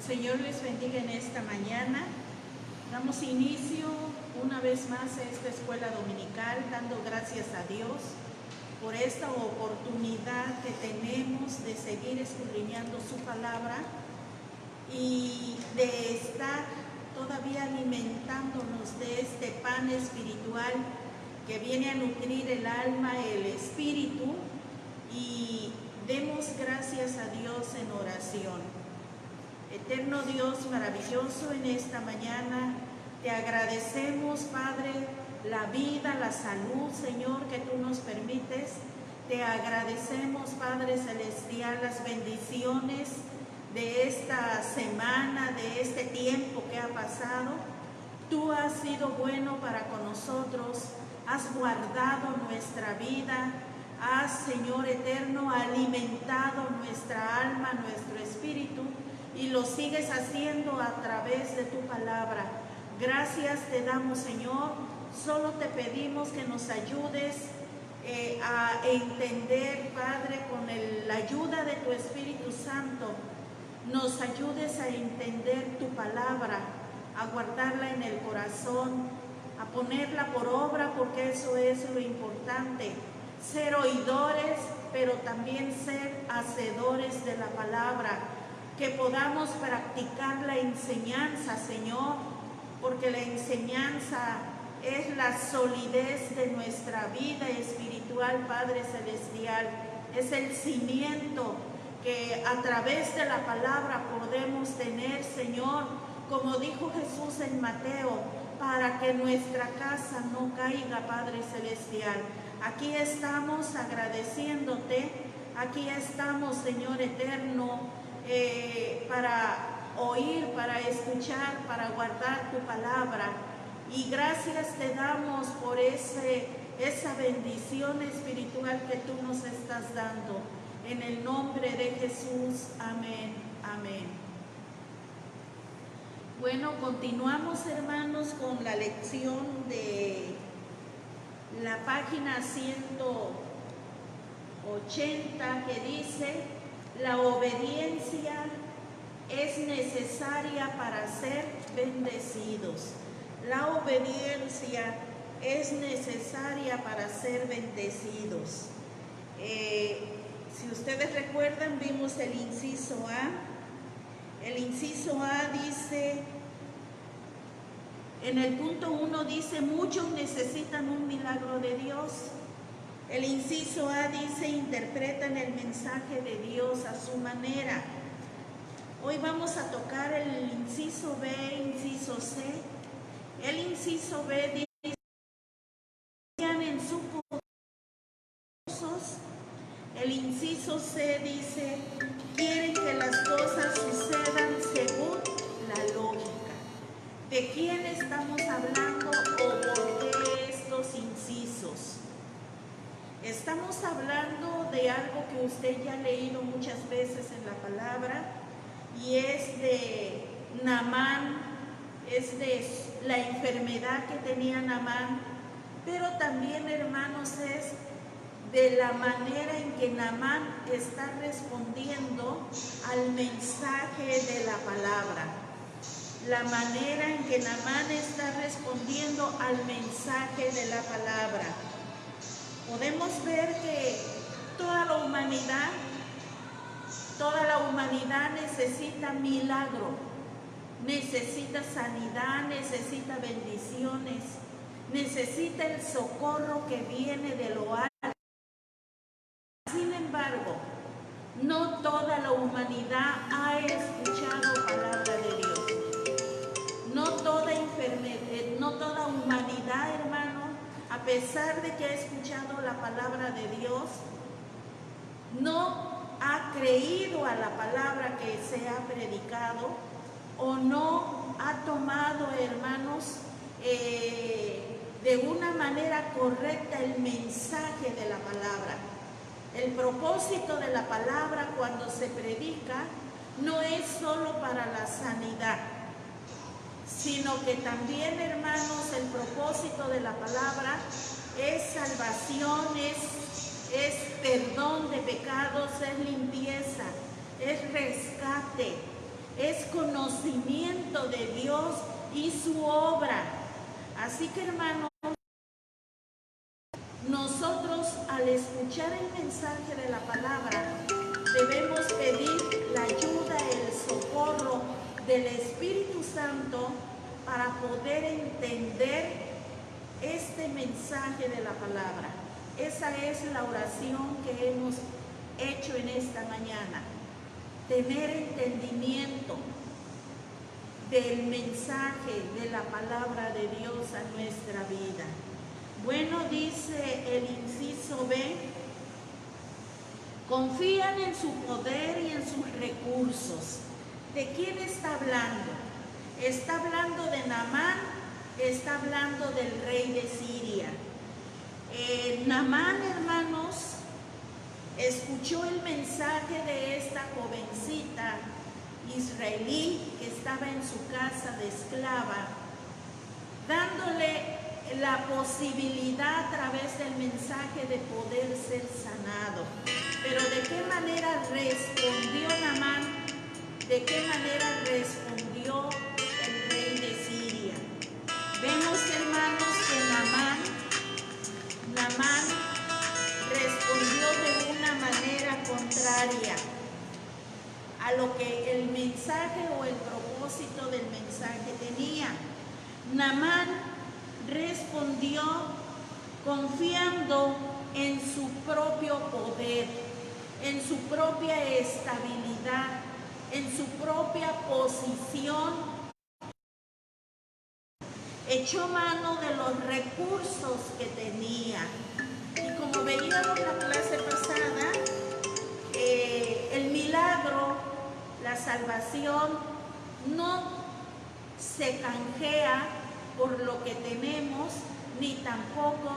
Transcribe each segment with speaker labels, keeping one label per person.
Speaker 1: Señor les bendiga en esta mañana. Damos inicio una vez más a esta escuela dominical, dando gracias a Dios por esta oportunidad que tenemos de seguir escudriñando su palabra y de estar todavía alimentándonos de este pan espiritual que viene a nutrir el alma, el espíritu, y demos gracias a Dios en oración. Eterno Dios maravilloso, en esta mañana te agradecemos, Padre, la vida, la salud, Señor, que tú nos permites. Te agradecemos, Padre Celestial, las bendiciones de esta semana, de este tiempo que ha pasado. Tú has sido bueno para con nosotros, has guardado nuestra vida, has, Señor eterno, alimentado nuestra alma, nuestro espíritu, y lo sigues haciendo a través de tu palabra. Gracias te damos, Señor. Solo te pedimos que nos ayudes a entender, Padre, con la ayuda de tu Espíritu Santo, nos ayudes a entender tu palabra, a guardarla en el corazón, a ponerla por obra, porque eso es lo importante. Ser oidores, pero también ser hacedores de la palabra. Que podamos practicar la enseñanza, Señor, porque la enseñanza es la solidez de nuestra vida espiritual, Padre Celestial. Es el cimiento que a través de la palabra podemos tener, Señor, como dijo Jesús en Mateo, para que nuestra casa no caiga, Padre Celestial. Aquí estamos agradeciéndote, aquí estamos, Señor eterno, para oír, para escuchar, para guardar tu palabra. Y gracias te damos por esa bendición espiritual que tú nos estás dando. En el nombre de Jesús, amén, amén. Bueno, continuamos, hermanos, con la lección de la página 180, que dice: la obediencia es necesaria para ser bendecidos. La obediencia es necesaria para ser bendecidos. Si ustedes recuerdan, vimos el inciso A. El inciso A dice, en el punto 1 dice: muchos necesitan un milagro de Dios. El inciso A dice: interpretan el mensaje de Dios a su manera. Hoy vamos a tocar el inciso B, inciso C. El inciso B dice: en sus cursos. El inciso C dice: quieren que las cosas sucedan según la lógica. ¿De quién estamos hablando o por qué estos incisos? Estamos hablando de algo que usted ya ha leído muchas veces en la palabra, y es de Naamán, es de la enfermedad que tenía Naamán, pero también, hermanos, es de la manera en que Naamán está respondiendo al mensaje de la palabra. La manera en que Naamán está respondiendo al mensaje de la palabra. Podemos ver que toda la humanidad necesita milagro, necesita sanidad, necesita bendiciones, necesita el socorro que viene de lo alto. Sin embargo, no toda la humanidad ha escuchado palabra de Dios. No toda humanidad, hermano, a pesar de que ha escuchado la palabra de Dios, no ha creído a la palabra que se ha predicado, o no ha tomado, hermanos, de una manera correcta el mensaje de la palabra. El propósito de la palabra cuando se predica no es solo para la sanidad, sino que también, hermanos, el propósito de la palabra es salvación, es perdón de pecados, es limpieza, es rescate, es conocimiento de Dios y su obra. Así que, hermanos, nosotros al escuchar el mensaje de la palabra debemos pedir la ayuda, el socorro del Espíritu Santo para poder entender este mensaje de la palabra. Esa es la oración que hemos hecho en esta mañana. Tener entendimiento del mensaje de la palabra de Dios a nuestra vida. Bueno, dice el inciso B, confían en su poder y en sus recursos. ¿De quién está hablando? Está hablando de Naamán, está hablando del rey de Siria. Naamán, hermanos, escuchó el mensaje de esta jovencita israelí que estaba en su casa de esclava, dándole la posibilidad a través del mensaje de poder ser sanado. Pero ¿de qué manera respondió Naamán? ¿De qué manera respondió el rey de Siria? Vemos, hermanos, que Naamán respondió de una manera contraria a lo que el mensaje o el propósito del mensaje tenía. Naamán respondió confiando en su propio poder, en su propia estabilidad, en su propia posición. Echó mano de los recursos que tenía. Y como veíamos la clase pasada, el milagro, la salvación, no se canjea por lo que tenemos, ni tampoco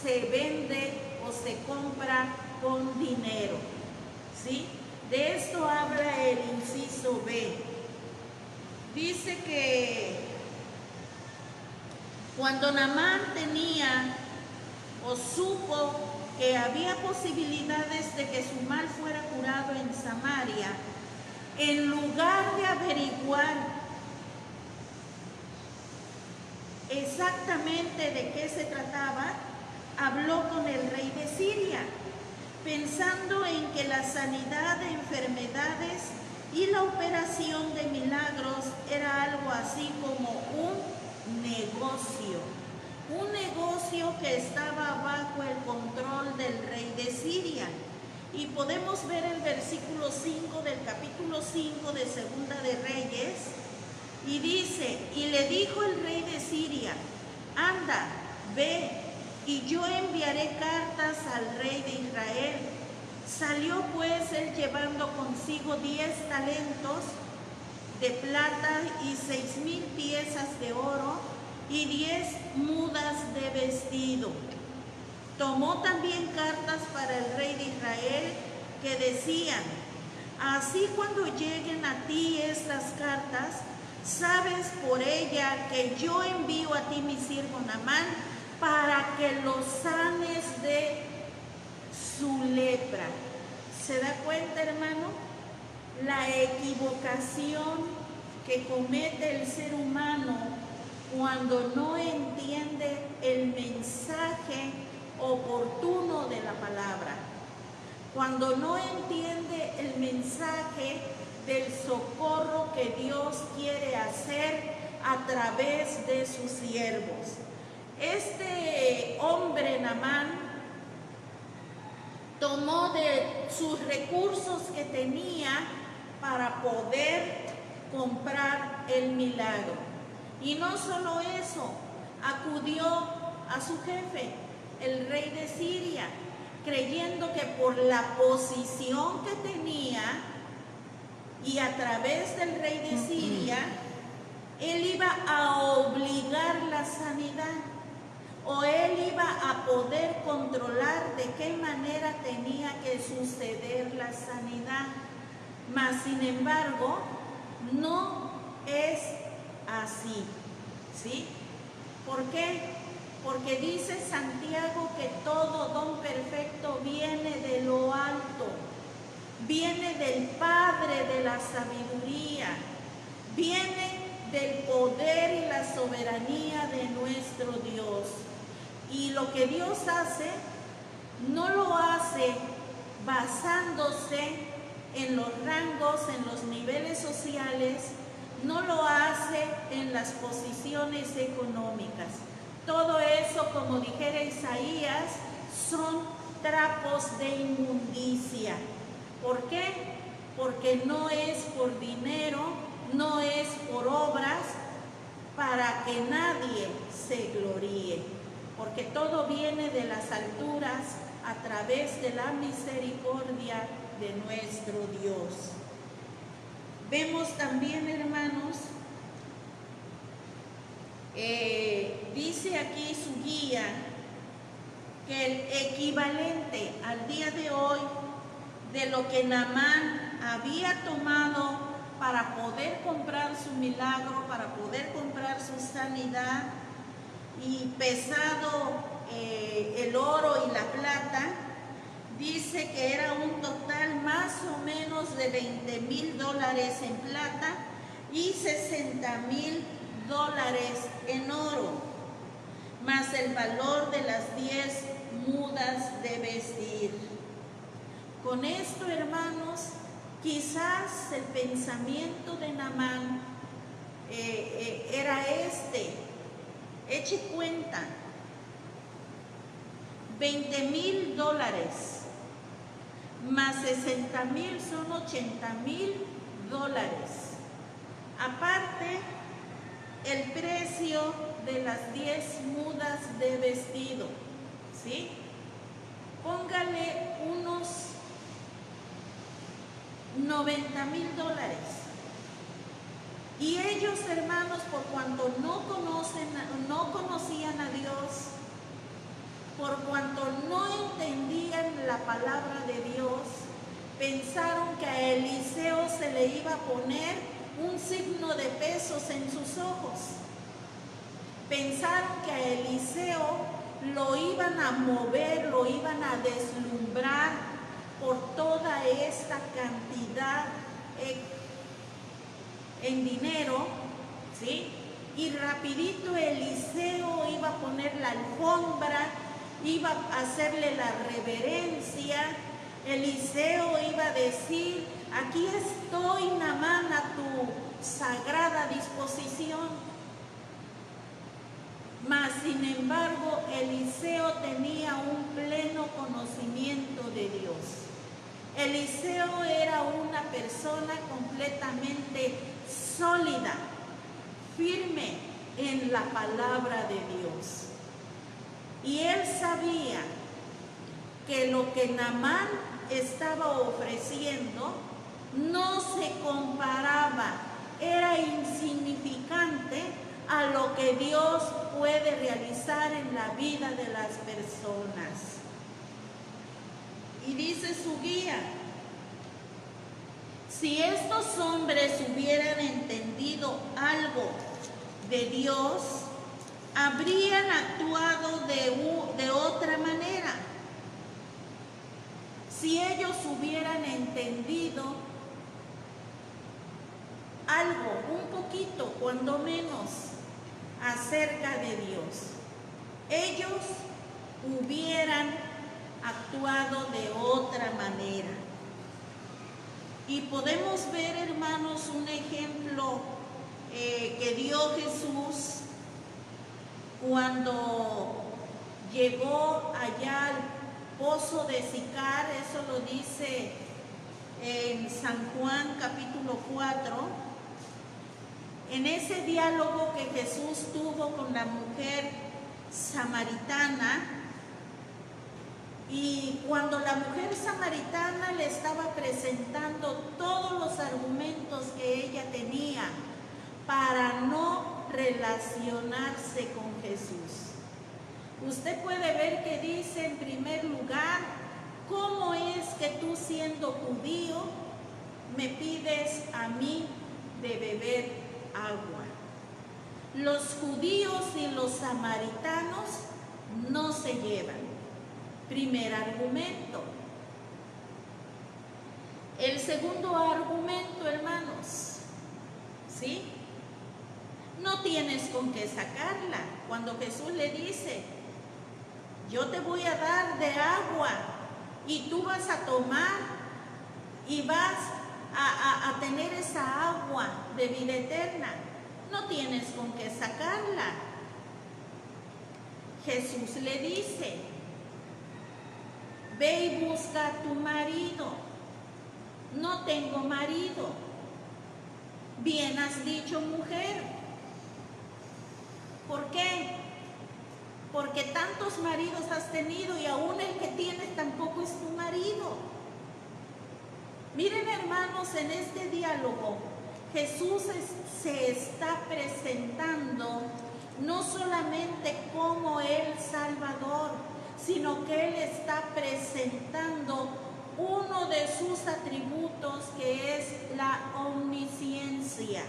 Speaker 1: se vende o se compra con dinero, ¿sí? De esto habla el inciso B. Dice que cuando Naamán tenía o supo que había posibilidades de que su mal fuera curado en Samaria, en lugar de averiguar exactamente de qué se trataba, habló con el rey de Siria, pensando en que la sanidad de enfermedades y la operación de milagros era algo así como un negocio que estaba bajo el control del rey de Siria. Y podemos ver el versículo 5 del capítulo 5 de Segunda de Reyes, y dice, y le dijo el rey de Siria, anda, ve, y yo enviaré cartas al rey de Israel. Salió pues él llevando consigo 10 talentos de plata y 6,000 piezas de oro y 10 mudas de vestido. Tomó también cartas para el rey de Israel que decían, así cuando lleguen a ti estas cartas, sabes por ella que yo envío a ti mi siervo Naamán para que lo sanes de su lepra. ¿Se da cuenta, hermano? La equivocación que comete el ser humano cuando no entiende el mensaje oportuno de la palabra, cuando no entiende el mensaje del socorro que Dios quiere hacer a través de sus siervos. Este hombre Naamán tomó de sus recursos que tenía para poder comprar el milagro. Y no solo eso, acudió a su jefe, el rey de Siria, creyendo que por la posición que tenía y a través del rey de Siria, él iba a obligar la sanidad, o él iba a poder controlar de qué manera tenía que suceder la sanidad. Mas, sin embargo, no es así, ¿sí? ¿Por qué? Porque dice Santiago que todo don perfecto viene de lo alto, viene del Padre de la sabiduría, viene del poder y la soberanía de nuestro Dios. Y lo que Dios hace, no lo hace basándose en los rangos, en los niveles sociales, no lo hace en las posiciones económicas. Todo eso, como dijera Isaías, son trapos de inmundicia. ¿Por qué? Porque no es por dinero, no es por obras, para que nadie se gloríe. Porque todo viene de las alturas a través de la misericordia de nuestro Dios. Vemos también, hermanos, dice aquí su guía, que el equivalente al día de hoy de lo que Naamán había tomado para poder comprar su milagro, para poder comprar su sanidad, y pesado el oro y la plata, dice que era un total más o menos de $20,000 en plata y $60,000 en oro, más el valor de las 10 mudas de vestir. Con esto, hermanos, quizás el pensamiento de Naamán era este. Eche cuenta, $20,000 más 60,000 son $80,000. Aparte, el precio de las 10 mudas de vestido, ¿sí? Póngale unos $90,000. Y ellos, hermanos, por cuanto no conocían a Dios, por cuanto no entendían la palabra de Dios, pensaron que a Eliseo se le iba a poner un signo de pesos en sus ojos. Pensaron que a Eliseo lo iban a mover, lo iban a deslumbrar por toda esta cantidad en dinero, ¿sí? Y rapidito Eliseo iba a poner la alfombra, iba a hacerle la reverencia. Eliseo iba a decir: aquí estoy, Naamán, a tu sagrada disposición. Mas, sin embargo, Eliseo tenía un pleno conocimiento de Dios. Eliseo era una persona completamente sólida, firme en la palabra de Dios. Y él sabía que lo que Naamán estaba ofreciendo no se comparaba, era insignificante a lo que Dios puede realizar en la vida de las personas. Y dice su guía: si estos hombres hubieran entendido algo de Dios, habrían actuado de otra manera. Si ellos hubieran entendido algo, un poquito, cuando menos, acerca de Dios, ellos hubieran actuado de otra manera. Y podemos ver, hermanos, un ejemplo que dio Jesús cuando llegó allá al pozo de Sicar. Eso lo dice en San Juan capítulo 4. En ese diálogo que Jesús tuvo con la mujer samaritana, y cuando la mujer samaritana le estaba presentando todos los argumentos que ella tenía para no relacionarse con Jesús, usted puede ver que dice en primer lugar: ¿cómo es que tú, siendo judío, me pides a mí de beber agua? Los judíos y los samaritanos no se llevan. Primer argumento. segundo argumento, hermanos, ¿sí? No tienes con qué sacarla. Cuando Jesús le dice, yo te voy a dar de agua y tú vas a tomar y vas a tener esa agua de vida eterna, no tienes con qué sacarla. Jesús le dice, ve y busca a tu marido. No tengo marido. Bien has dicho, mujer. ¿Por qué? Porque tantos maridos has tenido y aún el que tienes tampoco es tu marido. Miren, hermanos, en este diálogo Jesús se está presentando no solamente como el Salvador, sino que Él está presentando uno de sus atributos, que es la omnisciencia.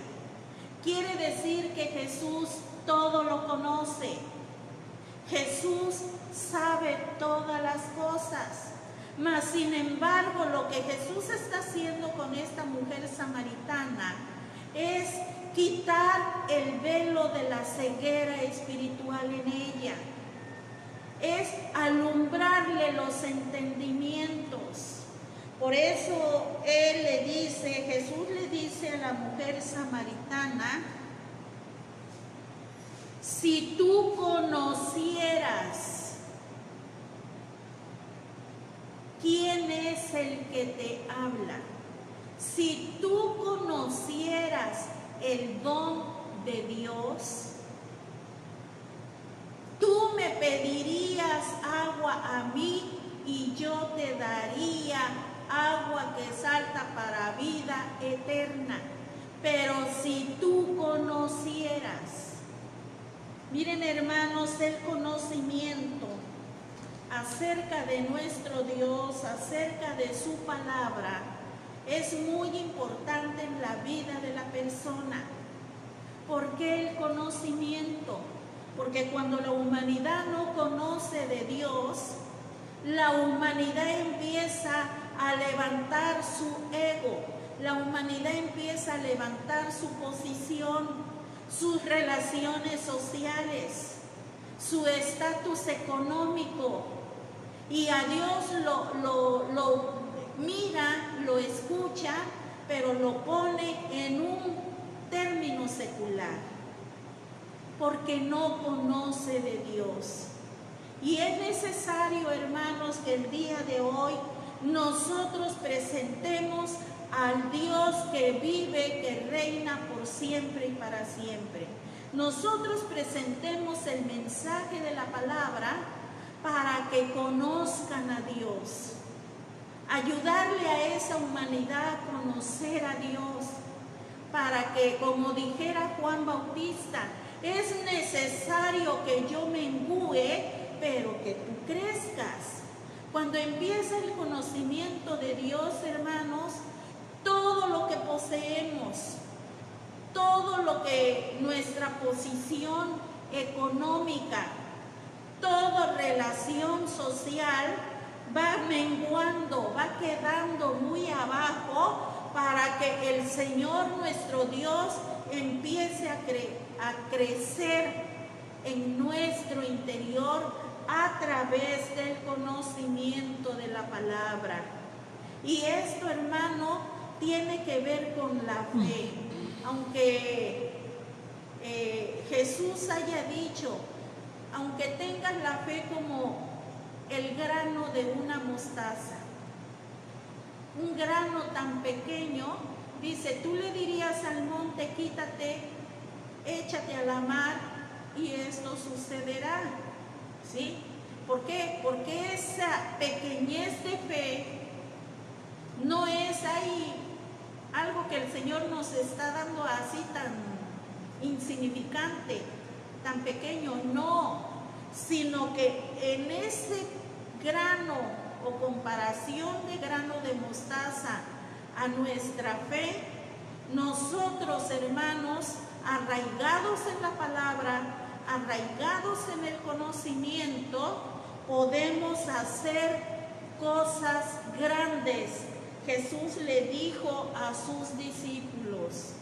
Speaker 1: Quiere decir que Jesús todo lo conoce. Jesús sabe todas las cosas. Mas, sin embargo, lo que Jesús está haciendo con esta mujer samaritana es quitar el velo de la ceguera espiritual en ella. Es alumbrarle los entendimientos. Por eso Jesús le dice a la mujer samaritana, si tú conocieras quién es el que te habla, si tú conocieras el don de Dios, tú me pedirías agua a mí y yo te daría agua que salta para vida eterna. Pero si tú conocieras, miren, hermanos, el conocimiento acerca de nuestro Dios, acerca de su palabra, es muy importante en la vida de la persona. ¿Por qué el conocimiento? Porque cuando la humanidad no conoce de Dios, la humanidad empieza a levantar su ego, la humanidad empieza a levantar su posición, sus relaciones sociales, su estatus económico, y a Dios lo mira, lo escucha, pero lo pone en un término secular, porque no conoce de Dios. Y es necesario, hermanos, que el día de hoy nosotros presentemos al Dios que vive, que reina por siempre y para siempre. Nosotros presentemos el mensaje de la palabra para que conozcan a Dios. Ayudarle a esa humanidad a conocer a Dios, para que, como dijera Juan Bautista, es necesario que yo mengüe, pero que tú crezcas. Cuando empieza el conocimiento de Dios, hermanos, todo lo que poseemos, todo lo que nuestra posición económica, toda relación social va menguando, va quedando muy abajo, para que el Señor nuestro Dios empiece a crecer en nuestro interior a través del conocimiento de la palabra. Y esto, hermano, tiene que ver con la fe. Aunque Jesús haya dicho, aunque tengas la fe como el grano de una mostaza, un grano tan pequeño, dice, tú le dirías al monte, quítate, échate a la mar, y esto sucederá. ¿Sí? ¿Por qué? Porque esa pequeñez de fe no es ahí algo que el Señor nos está dando así tan insignificante, tan pequeño, no, sino que en ese grano o comparación de grano de mostaza a nuestra fe, nosotros, hermanos, arraigados en la palabra, arraigados en el conocimiento, podemos hacer cosas grandes Jesús le dijo a sus discípulos: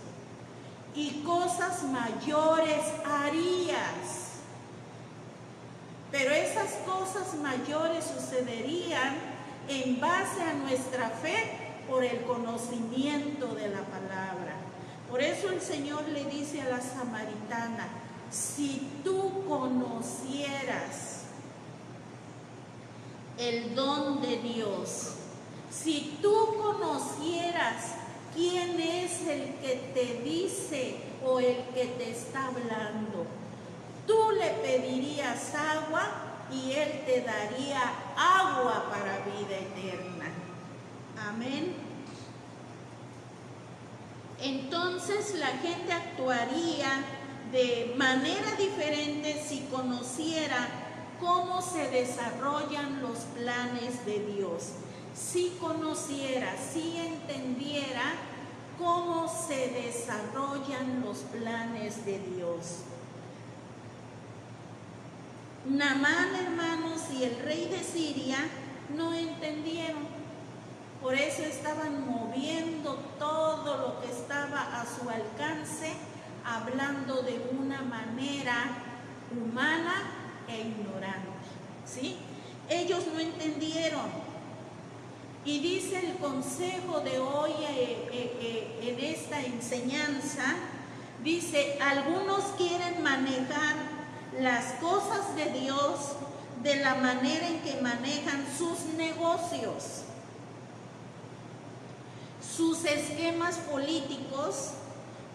Speaker 1: y cosas mayores harías. Pero esas cosas mayores sucederían en base a nuestra fe por el conocimiento de la palabra. Por eso el Señor le dice a la samaritana: si tú conocieras el don de Dios, si tú conocieras quién es el que te dice o el que te está hablando, tú le pedirías agua y Él te daría agua para vida eterna. Amén. Entonces la gente actuaría de manera diferente si conociera cómo se desarrollan los planes de Dios. Si conociera, si entendiera cómo se desarrollan los planes de Dios. Naamán, hermanos, y el rey de Siria no entendieron. Por eso estaban moviendo todo lo que estaba a su alcance, hablando de una manera humana e ignorante, ¿sí? Ellos no entendieron. Y dice el consejo de hoy en esta enseñanza, dice: algunos quieren manejar las cosas de Dios de la manera en que manejan sus negocios, sus esquemas políticos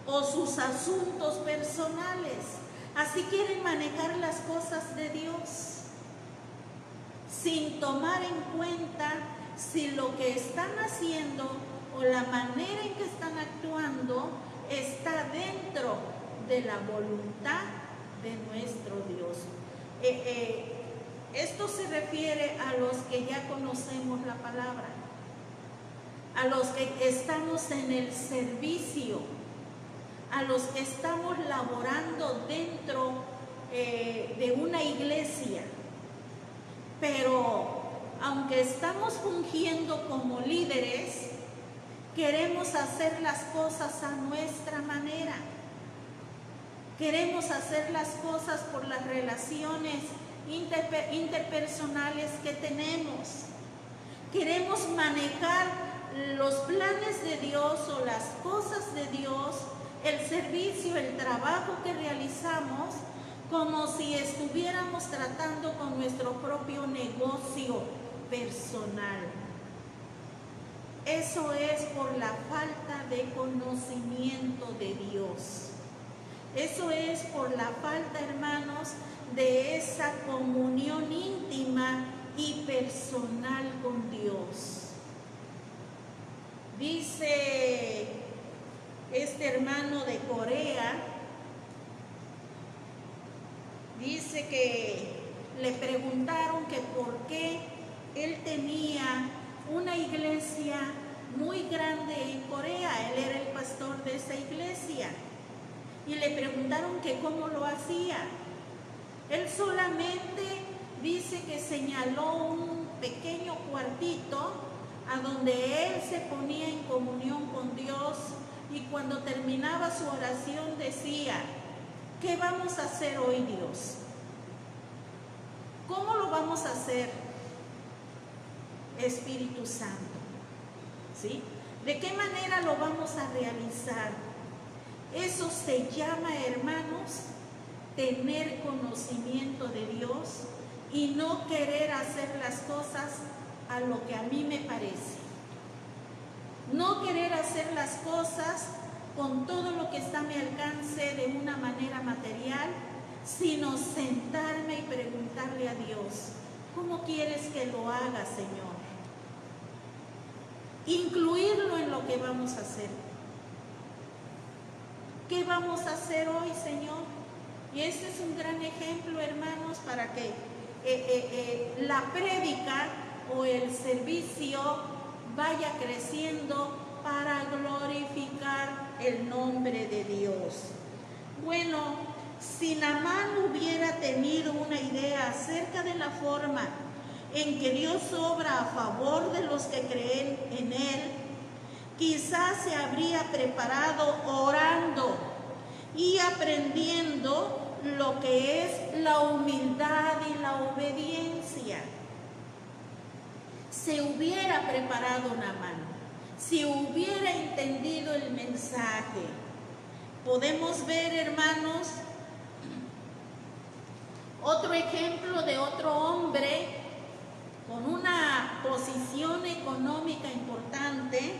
Speaker 1: o sus asuntos personales. Así quieren manejar las cosas de Dios, sin tomar en cuenta si lo que están haciendo o la manera en que están actuando está dentro de la voluntad de nuestro Dios. Esto se refiere a los que ya conocemos la palabra, a los que estamos en el servicio, a los que estamos laborando dentro de una iglesia. Pero aunque estamos fungiendo como líderes, queremos hacer las cosas a nuestra manera. Queremos hacer las cosas por las relaciones interpersonales que tenemos. Queremos manejar los planes de Dios o las cosas de Dios, el servicio, el trabajo que realizamos, como si estuviéramos tratando con nuestro propio negocio personal. Eso es por la falta de conocimiento de Dios. Eso es por la falta, hermanos, de esa comunión íntima y personal con Dios. Dice este hermano de Corea, dice que le preguntaron que por qué él tenía una iglesia muy grande en Corea. Él era el pastor de esa iglesia. Y le preguntaron que cómo lo hacía. Él solamente dice que señaló un pequeño cuartito a donde él se ponía en comunión con Dios, y cuando terminaba su oración decía: ¿qué vamos a hacer hoy, Dios? ¿Cómo lo vamos a hacer, Espíritu Santo? ¿Sí? ¿De qué manera lo vamos a realizar? Eso se llama, hermanos, tener conocimiento de Dios y no querer hacer las cosas a lo que a mí me parece. No querer hacer las cosas con todo lo que está a mi alcance de una manera material, sino sentarme y preguntarle a Dios: ¿cómo quieres que lo haga, Señor? Incluirlo en lo que vamos a hacer. ¿Qué vamos a hacer hoy, Señor? Y este es un gran ejemplo, hermanos, para que la prédica o el servicio vaya creciendo para glorificar el nombre de Dios. Bueno, si Naamán hubiera tenido una idea acerca de la forma en que Dios obra a favor de los que creen en Él, quizás se habría preparado orando y aprendiendo lo que es la humildad y la obediencia. Se hubiera preparado Naamán, si hubiera entendido el mensaje. Podemos ver, hermanos, otro ejemplo de otro hombre con una posición económica importante.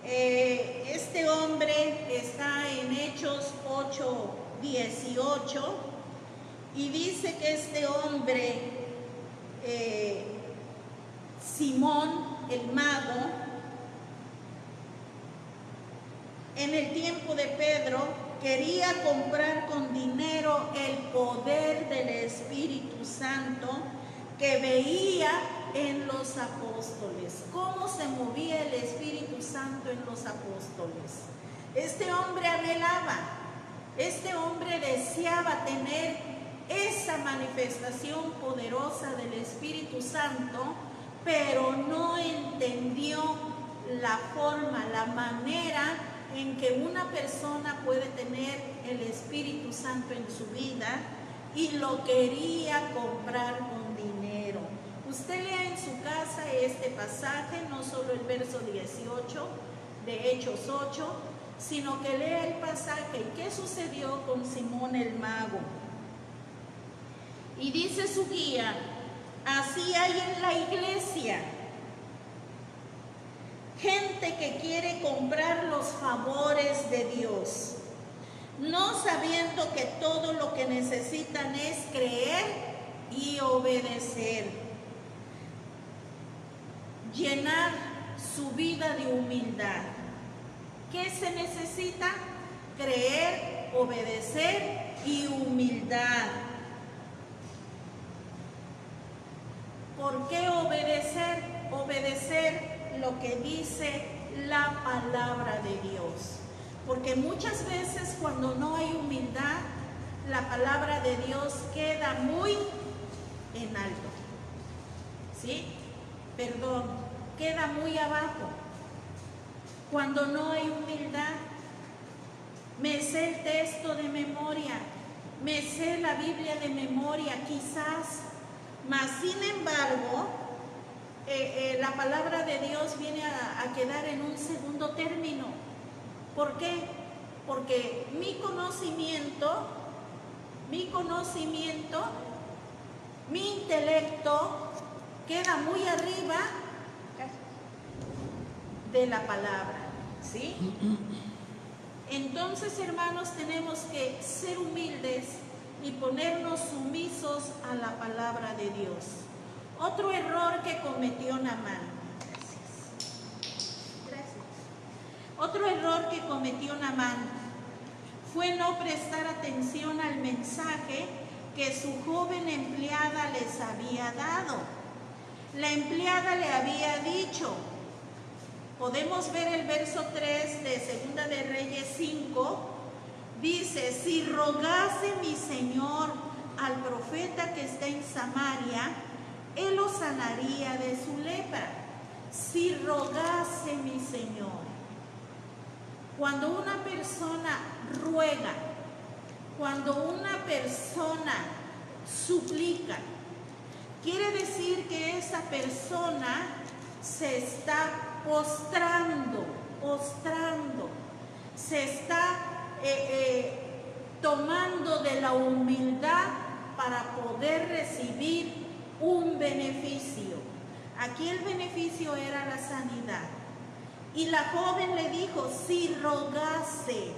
Speaker 1: Este hombre está en Hechos 8:18 y dice que este hombre, Simón el mago, en el tiempo de Pedro, quería comprar con dinero el poder del Espíritu Santo que veía en los apóstoles. ¿Cómo se movía el Espíritu Santo en los apóstoles? Este hombre anhelaba, este hombre deseaba tener esa manifestación poderosa del Espíritu Santo, pero no entendió la forma, la manera en que una persona puede tener el Espíritu Santo en su vida, y lo quería comprar con dinero. Usted lea en su casa este pasaje, no solo el verso 18 de Hechos 8, sino que lea el pasaje y qué sucedió con Simón el mago. Y dice su guía: así hay en la iglesia gente que quiere comprar los favores de Dios, no sabiendo que todo lo que necesitan es creer y obedecer. Llenar su vida de humildad. ¿Qué se necesita? Creer, obedecer y humildad. ¿Por qué obedecer? Obedecer lo que dice la palabra de Dios. Porque muchas veces cuando no hay humildad, la palabra de Dios queda muy en alto. ¿Sí? Perdón, queda muy abajo. Cuando no hay humildad, me sé el texto de memoria, me sé la Biblia de memoria, quizás, mas sin embargo, la palabra de Dios viene a quedar en un segundo término. ¿Por qué? Porque mi conocimiento, mi intelecto queda muy arriba de la palabra, ¿sí? Entonces, hermanos, tenemos que ser humildes y ponernos sumisos a la palabra de Dios. Otro error que cometió Naamán. Gracias. Otro error que cometió Naamán fue no prestar atención al mensaje que su joven empleada les había dado. La empleada le había dicho, podemos ver el verso 3 de Segunda de Reyes 5, dice: si rogase mi señor al profeta que está en Samaria, él lo sanaría de su lepra. Si rogase mi señor. Cuando una persona ruega, cuando una persona suplica, quiere decir que esa persona se está postrando, se está tomando de la humildad para poder recibir un beneficio. Aquí el beneficio era la sanidad. Y la joven le dijo: si rogase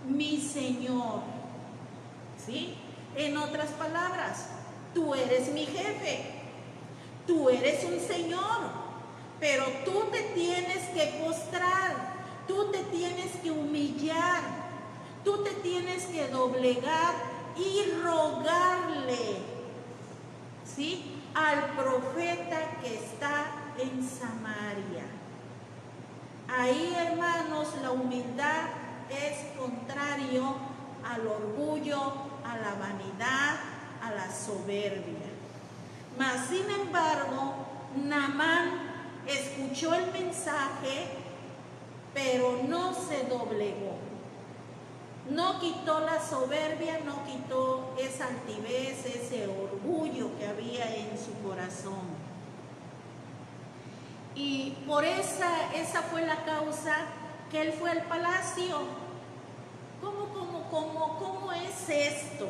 Speaker 1: mi señor, ¿sí? En otras palabras, tú eres mi jefe, tú eres un señor, pero tú te tienes que postrar, tú te tienes que humillar, tú te tienes que doblegar y rogarle, ¿sí?, al profeta que está en Samaria. Ahí, hermanos, la humildad es contrario al orgullo, a la vanidad, a la soberbia. Mas sin embargo, Naamán escuchó el mensaje, pero no se doblegó. No quitó la soberbia, no quitó esa altivez, ese orgullo que había en su corazón. Y por esa fue la causa que él fue al palacio. ¿Cómo es esto?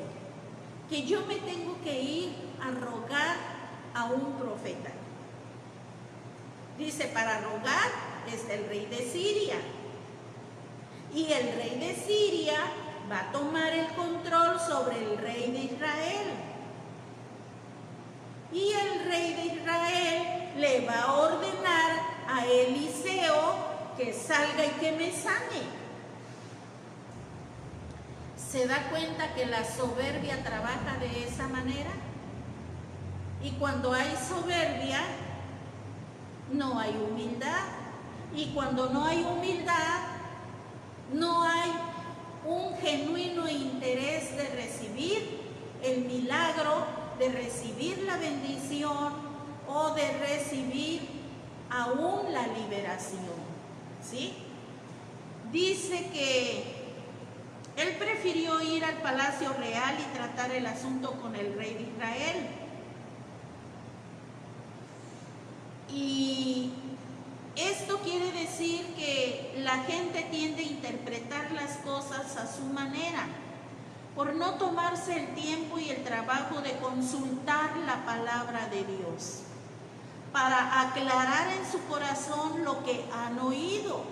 Speaker 1: Que yo me tengo que ir a rogar a un profeta. Dice, para rogar es el rey de Siria. Y el rey de Siria va a tomar el control sobre el rey de Israel. Y el rey de Israel le va a ordenar a Eliseo que salga y que me sane. ¿Se da cuenta que la soberbia trabaja de esa manera? Y cuando hay soberbia, no hay humildad. Y cuando no hay humildad, no hay un genuino interés de recibir el milagro, de recibir la bendición o de recibir aún la liberación. ¿Sí? Dice que él prefirió ir al palacio real y tratar el asunto con el rey de Israel. Y esto quiere decir que la gente tiende a interpretar las cosas a su manera, por no tomarse el tiempo y el trabajo de consultar la palabra de Dios, para aclarar en su corazón lo que han oído.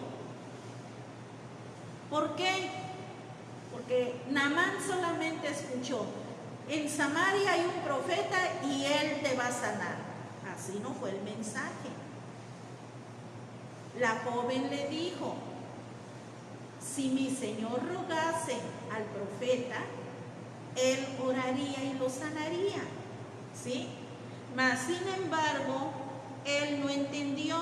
Speaker 1: ¿Por qué? Porque Naamán solamente escuchó, en Samaria hay un profeta y él te va a sanar. Así no fue el mensaje. La joven le dijo, si mi señor rogase al profeta, él oraría y lo sanaría. ¿Sí? Mas sin embargo, él no entendió.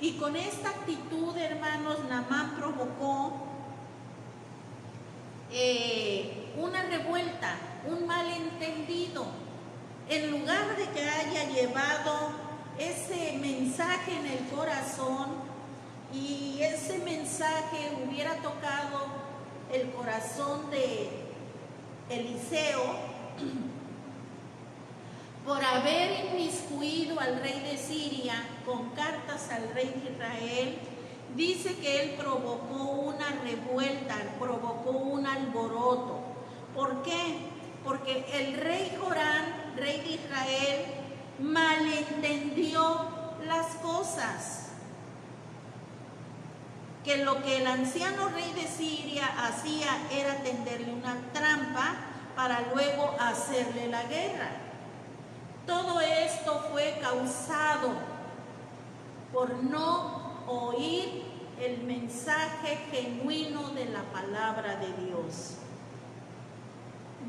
Speaker 1: Y con esta actitud, hermanos, Naamán provocó una revuelta, un malentendido. En lugar de que haya llevado ese mensaje en el corazón y ese mensaje hubiera tocado el corazón de Eliseo, por haber inmiscuido al rey de Siria con cartas al rey de Israel, dice que él provocó una revuelta, provocó un alboroto. ¿Por qué? Porque el rey Jorán, rey de Israel, malentendió las cosas. Que lo que el anciano rey de Siria hacía era tenderle una trampa para luego hacerle la guerra. Todo esto fue causado por no oír el mensaje genuino de la palabra de Dios.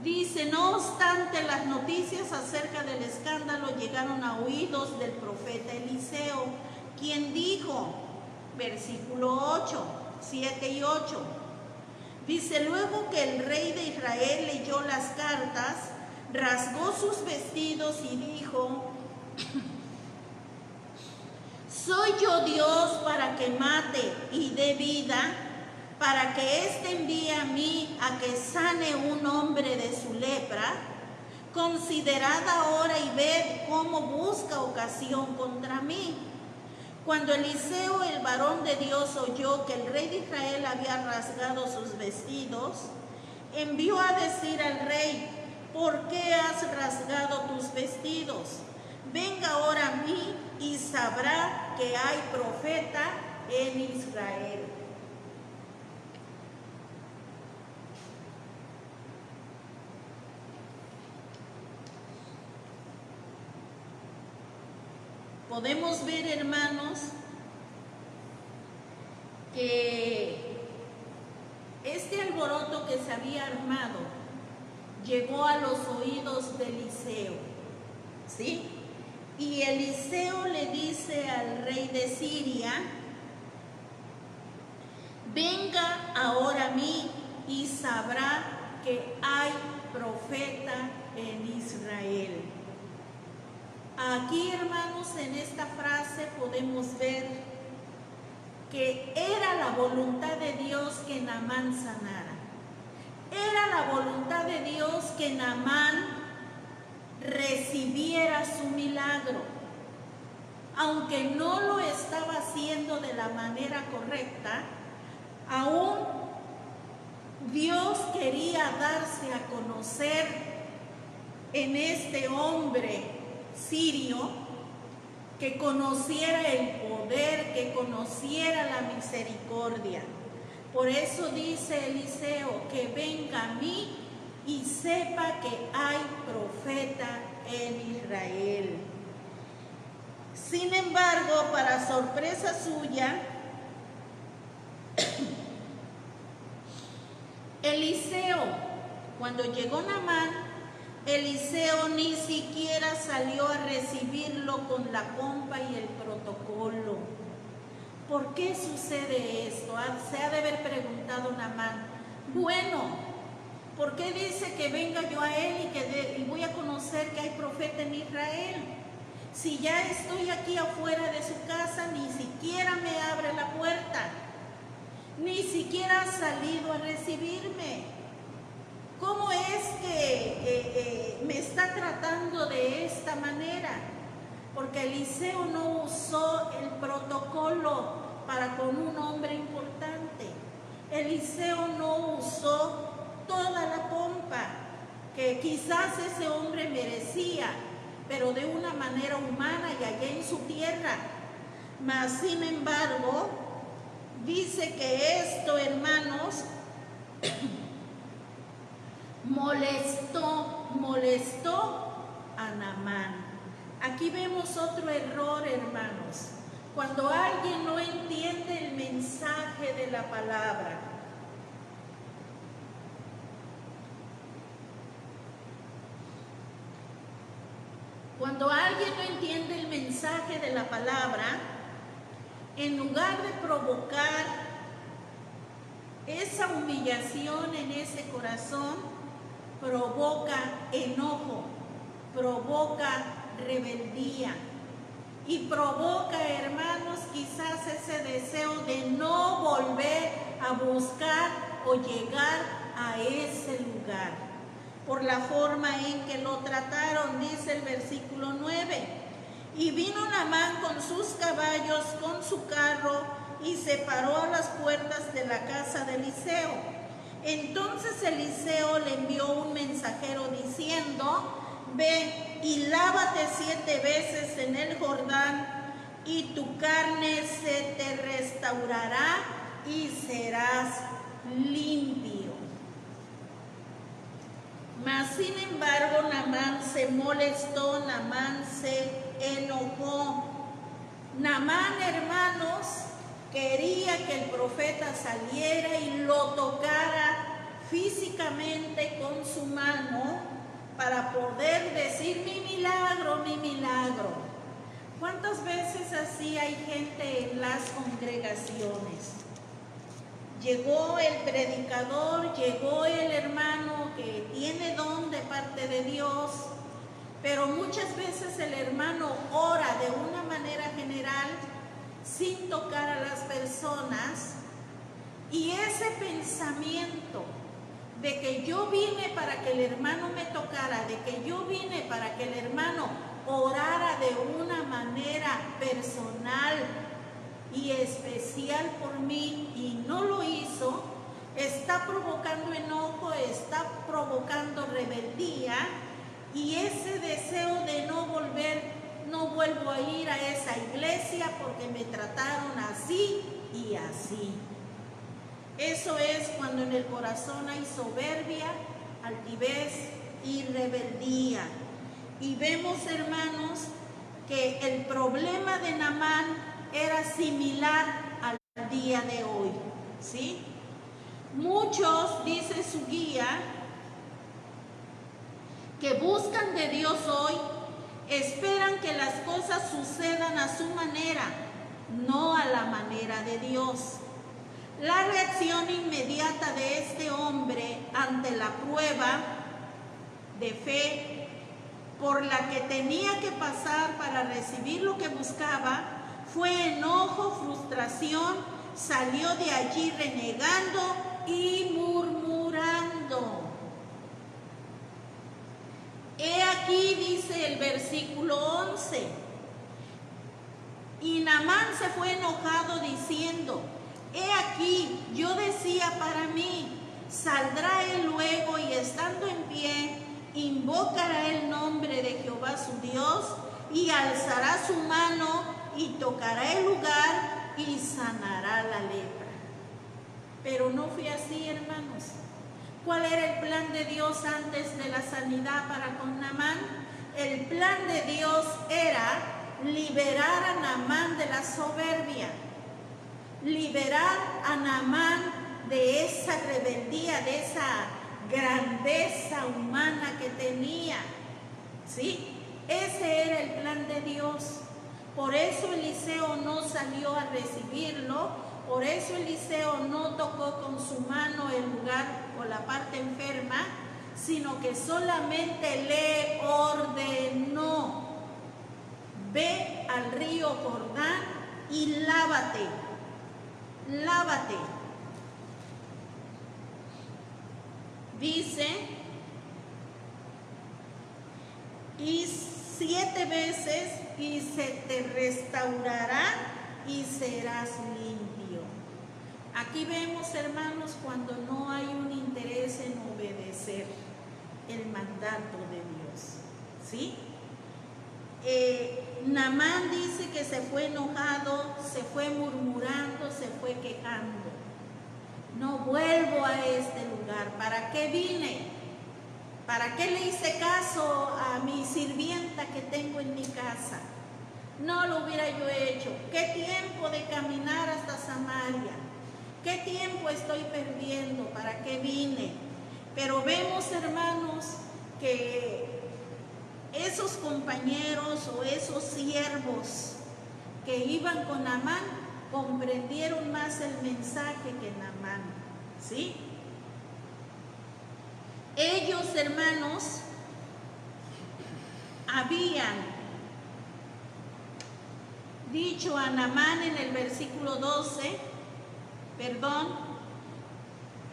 Speaker 1: Dice, no obstante, las noticias acerca del escándalo llegaron a oídos del profeta Eliseo, quien dijo, versículo 8, 7 y 8, dice, luego que el rey de Israel leyó las cartas, rasgó sus vestidos y dijo, ¿soy yo Dios para que mate y dé vida? Para que éste envíe a mí a que sane un hombre de su lepra. Considerad ahora y ved cómo busca ocasión contra mí. Cuando Eliseo, el varón de Dios, oyó que el rey de Israel había rasgado sus vestidos, envió a decir al rey, ¿por qué has rasgado tus vestidos? Venga ahora a mí y sabrá que hay profeta en Israel. Podemos ver, hermanos, que este alboroto que se había armado llegó a los oídos de Eliseo, ¿sí? Y Eliseo le dice al rey de Siria, venga ahora a mí y sabrá que hay profeta en Israel. Aquí, hermanos, en esta frase podemos ver que era la voluntad de Dios que Naamán sanara. Era la voluntad de Dios que Naamán recibiera su milagro. Aunque no lo estaba haciendo de la manera correcta, aún Dios quería darse a conocer en este hombre sirio, que conociera el poder, que conociera la misericordia. Por eso dice Eliseo, que venga a mí y sepa que hay profeta en Israel. Sin embargo, para sorpresa suya, Eliseo, cuando llegó Naamán, Eliseo ni siquiera salió a recibirlo con la pompa y el protocolo. ¿Por qué sucede esto? Se ha de haber preguntado Naamán. Bueno, ¿por qué dice que venga yo a él y voy a conocer que hay profeta en Israel? Si ya estoy aquí afuera de su casa, ni siquiera me abre la puerta, ni siquiera ha salido a recibirme. ¿Cómo es que me está tratando de esta manera? Porque Eliseo no usó el protocolo para con un hombre importante. Eliseo no usó toda la pompa que quizás ese hombre merecía, pero de una manera humana y allá en su tierra. Mas, sin embargo, dice que esto, hermanos, molestó a Naamán. Aquí vemos otro error, hermanos. Cuando alguien no entiende el mensaje de la palabra, cuando alguien no entiende el mensaje de la palabra, en lugar de provocar esa humillación en ese corazón, provoca enojo, provoca rebeldía y provoca, hermanos, quizás ese deseo de no volver a buscar o llegar a ese lugar por la forma en que lo trataron. Dice el versículo 9: y vino Naamán con sus caballos, con su carro, y se paró a las puertas de la casa de Eliseo. Entonces Eliseo le envió un mensajero diciendo: ve y lávate 7 veces en el Jordán, y tu carne se te restaurará y serás limpio. Mas sin embargo Naamán se molestó, Naamán se enojó. Naamán, hermanos, quería que el profeta saliera y lo tocara físicamente con su mano para poder decir: mi milagro, mi milagro. ¿Cuántas veces así hay gente en las congregaciones? Llegó el predicador, llegó el hermano que tiene don de parte de Dios, pero muchas veces el hermano ora de una manera general sin tocar a las personas, y ese pensamiento de que yo vine para que el hermano me tocara, de que yo vine para que el hermano orara de una manera personal y especial por mí y no lo hizo, está provocando enojo, está provocando rebeldía, y ese deseo de no vuelvo a ir a esa iglesia porque me trataron así y así. Eso es cuando en el corazón hay soberbia, altivez y rebeldía. Y vemos, hermanos, que el problema de Naamán era similar al día de hoy, ¿sí? Muchos, dice su guía, que buscan de Dios hoy, esperan que las cosas sucedan a su manera, no a la manera de Dios. La reacción inmediata de este hombre ante la prueba de fe por la que tenía que pasar para recibir lo que buscaba, fue enojo, frustración, salió de allí renegando y murmurando. He aquí, dice el versículo 11, y Naamán se fue enojado diciendo, he aquí, yo decía para mí, saldrá él luego y estando en pie, invocará el nombre de Jehová su Dios y alzará su mano y tocará el lugar y sanará la lepra. Pero no fue así, hermanos. ¿Cuál era el plan de Dios antes de la sanidad para con Naamán? El plan de Dios era liberar a Naamán de la soberbia, liberar a Naamán de esa rebeldía, de esa grandeza humana que tenía. ¿Sí? Ese era el plan de Dios. Por eso Eliseo no salió a recibirlo, por eso Eliseo no tocó con su mano el lugar o la parte enferma, sino que solamente le ordenó, ve al río Jordán y lávate, lávate. Dice, y 7 veces y se te restaurará y serás limpio. Aquí vemos, hermanos, cuando no hay un interés en obedecer el mandato de Dios, ¿sí? Naamán dice que se fue enojado, se fue murmurando, se fue quejando. No vuelvo a este lugar. ¿Para qué vine? ¿Para qué le hice caso a mi sirvienta que tengo en mi casa? No lo hubiera yo hecho. ¿Qué tiempo de caminar hasta Samaria? ¿Qué tiempo estoy perdiendo? ¿Para qué vine? Pero vemos, hermanos, que esos compañeros o esos siervos que iban con Naamán comprendieron más el mensaje que Naamán, ¿sí? Ellos, hermanos, habían dicho a Naamán en el versículo 12,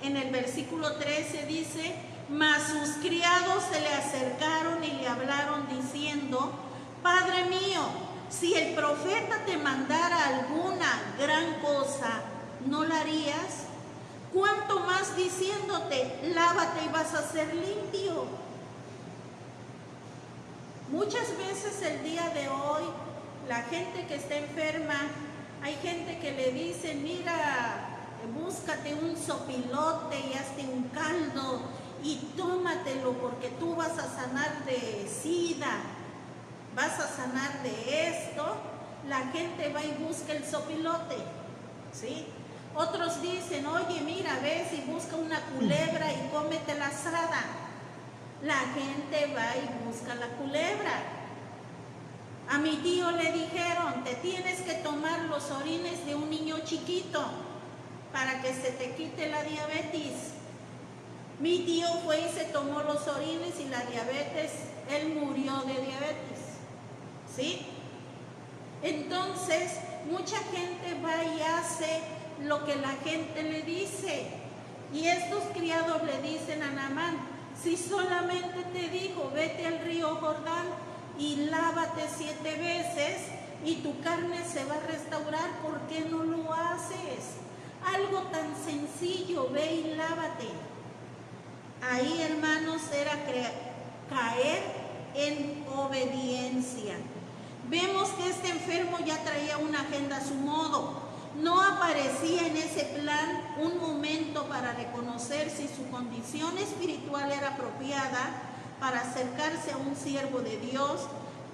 Speaker 1: en el versículo 13 dice, mas sus criados se le acercaron y le hablaron diciendo, Padre mío, si el profeta te mandara alguna gran cosa, ¿no la harías? ¿Cuánto más diciéndote, lávate y vas a ser limpio? Muchas veces el día de hoy, la gente que está enferma, hay gente que le dice, mira, búscate un sopilote y hazte un caldo y tómatelo porque tú vas a sanar de sida, vas a sanar de esto. La gente va y busca el sopilote, ¿sí? Otros dicen, oye, mira, ves y busca una culebra y cómete la asada. La gente va y busca la culebra. A mi tío le dijeron, te tienes que tomar los orines de un niño chiquito para que se te quite la diabetes. Mi tío fue y se tomó los orines y la diabetes, él murió de diabetes, ¿sí? Entonces, mucha gente va y hace lo que la gente le dice. Y estos criados le dicen a Naamán, si solamente te dijo, vete al río Jordán y lávate 7 veces y tu carne se va a restaurar, ¿por qué no lo haces? Algo tan sencillo, ve y lávate. Ahí, hermanos, era caer en obediencia. Vemos que este enfermo ya traía una agenda a su modo. No aparecía en ese plan un momento para reconocer si su condición espiritual era apropiada para acercarse a un siervo de Dios,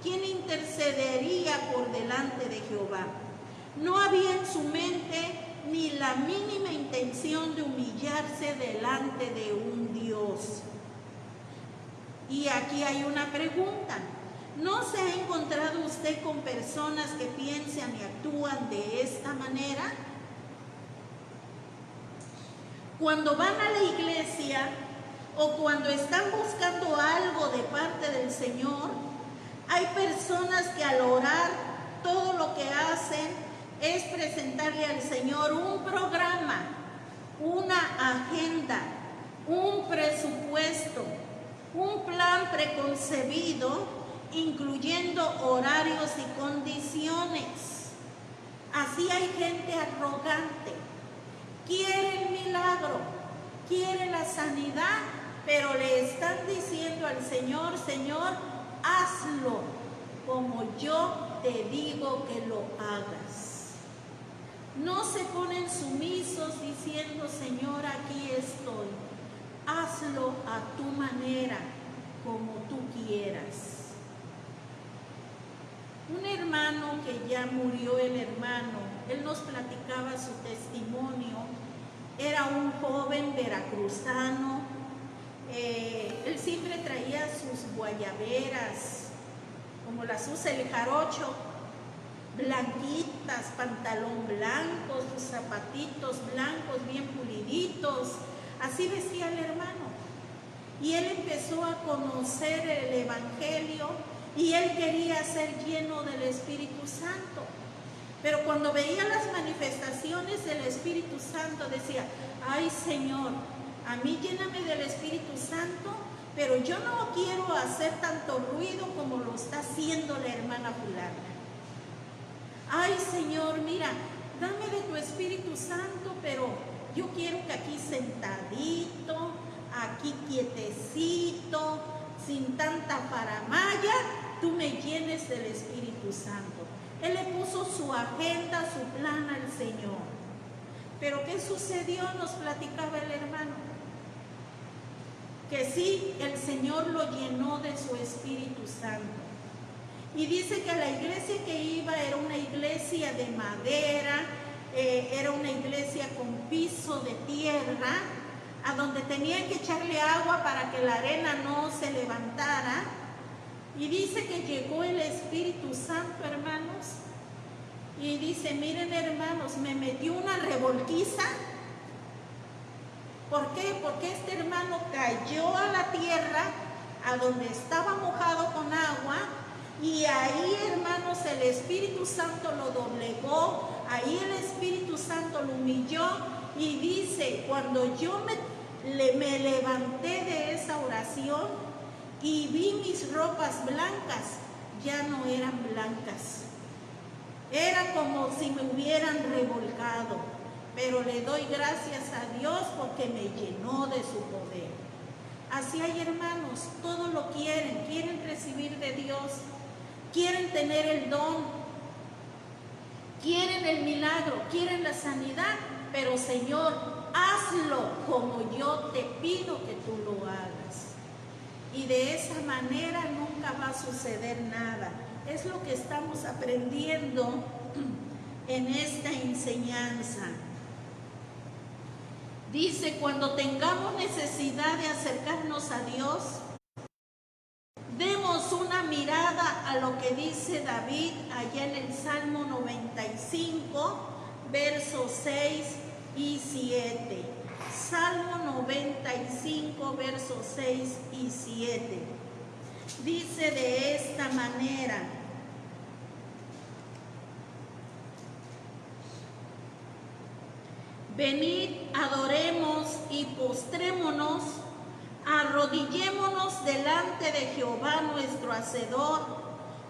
Speaker 1: quien intercedería por delante de Jehová. No había en su mente ni la mínima intención de humillarse delante de un Dios. Y aquí hay una pregunta. ¿No se ha encontrado usted con personas que piensan y actúan de esta manera? Cuando van a la iglesia, o cuando están buscando algo de parte del Señor, hay personas que al orar todo lo que hacen es presentarle al Señor un programa, una agenda, un presupuesto, un plan preconcebido, incluyendo horarios y condiciones. Así hay gente arrogante. Quiere el milagro, quiere la sanidad, pero le están diciendo al Señor, Señor, hazlo como yo te digo que lo hagas. No se ponen sumisos diciendo, Señor, aquí estoy. Hazlo a tu manera, como tú quieras. Un hermano que ya murió, él nos platicaba su testimonio. Era un joven veracruzano. Él siempre traía sus guayaberas, como las usa el jarocho, blanquitas, pantalón blanco, sus zapatitos blancos bien puliditos. Así vestía el hermano. Y él empezó a conocer el Evangelio y él quería ser lleno del Espíritu Santo. Pero cuando veía las manifestaciones del Espíritu Santo decía, ay Señor, a mí lléname del Espíritu Santo, pero yo no quiero hacer tanto ruido como lo está haciendo la hermana fulana. Ay Señor, mira, dame de tu Espíritu Santo, pero yo quiero que aquí sentadito, aquí quietecito, sin tanta faramalla, tú me llenes del Espíritu Santo. Él le puso su agenda, su plan al Señor. Pero ¿qué sucedió? Nos platicaba el hermano. Que sí, el Señor lo llenó de su Espíritu Santo. Y dice que la iglesia que iba era una iglesia de madera, era una iglesia con piso de tierra, a donde tenían que echarle agua para que la arena no se levantara. Y dice que llegó el Espíritu Santo, hermanos, y dice, miren hermanos, me metió una revolquiza. ¿Por qué? Porque este hermano cayó a la tierra, a donde estaba mojado con agua, y ahí, hermanos, el Espíritu Santo lo doblegó, ahí el Espíritu Santo lo humilló, y dice, cuando yo me levanté de esa oración y vi mis ropas blancas, ya no eran blancas. Era como si me hubieran revolcado, pero le doy gracias a Dios porque me llenó de su poder. Así hay hermanos, todo lo quieren recibir de Dios, quieren tener el don, quieren el milagro, quieren la sanidad, pero Señor, hazlo como yo te pido que tú lo hagas. Y de esa manera nunca va a suceder nada. Es lo que estamos aprendiendo en esta enseñanza. Dice, cuando tengamos necesidad de acercarnos a Dios, demos una mirada a lo que dice David allá en el Salmo 95, versos 6 y 7. Salmo 95, versos 6 y 7. Dice de esta manera: venid, adoremos y postrémonos, arrodillémonos delante de Jehová nuestro Hacedor,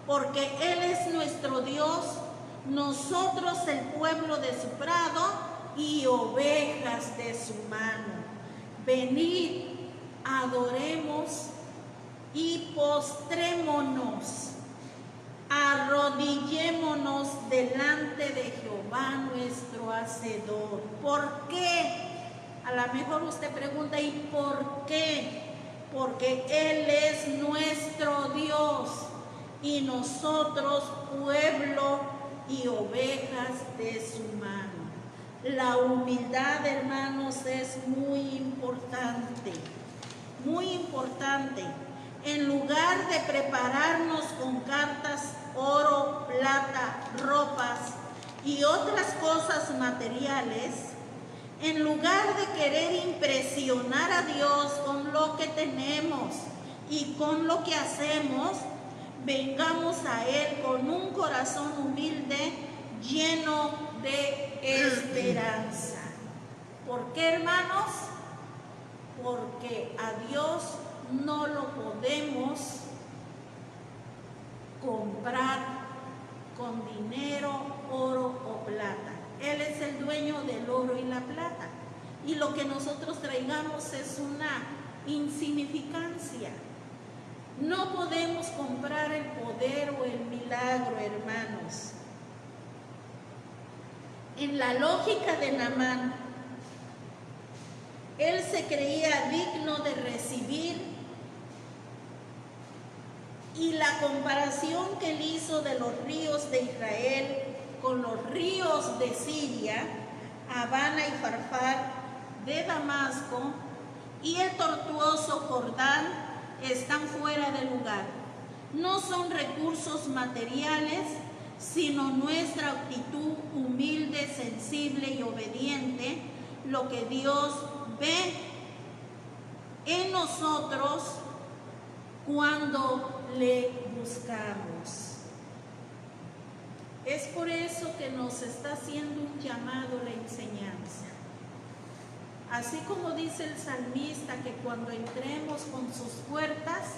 Speaker 1: porque Él es nuestro Dios, nosotros el pueblo de su prado y ovejas de su mano. Venid, adoremos y postrémonos, arrodillémonos delante de Jehová nuestro Hacedor. ¿Por qué? A lo mejor usted pregunta, ¿y por qué? Porque Él es nuestro Dios y nosotros pueblo y ovejas de su mano. La humildad, hermanos, es muy importante, muy importante. En lugar de prepararnos con cartas, oro, plata, ropas y otras cosas materiales, En lugar de querer impresionar a Dios con lo que tenemos y con lo que hacemos, vengamos a Él con un corazón humilde, lleno de esperanza. ¿Por qué, hermanos? Porque a Dios no lo podemos comprar con dinero, oro o plata. Él es el dueño del oro y la plata. Y lo que nosotros traigamos es una insignificancia. No podemos comprar el poder o el milagro, hermanos. En la lógica de Naamán, él se creía digno de recibir, y la comparación que él hizo de los ríos de Israel con los ríos de Siria, Habana y Farfar, de Damasco y el tortuoso Jordán están fuera de lugar. No son recursos materiales, sino nuestra actitud humilde, sensible y obediente, lo que Dios ve en nosotros cuando le buscamos. Es por eso que nos está haciendo un llamado la enseñanza. Así como dice el salmista, que cuando entremos con sus puertas,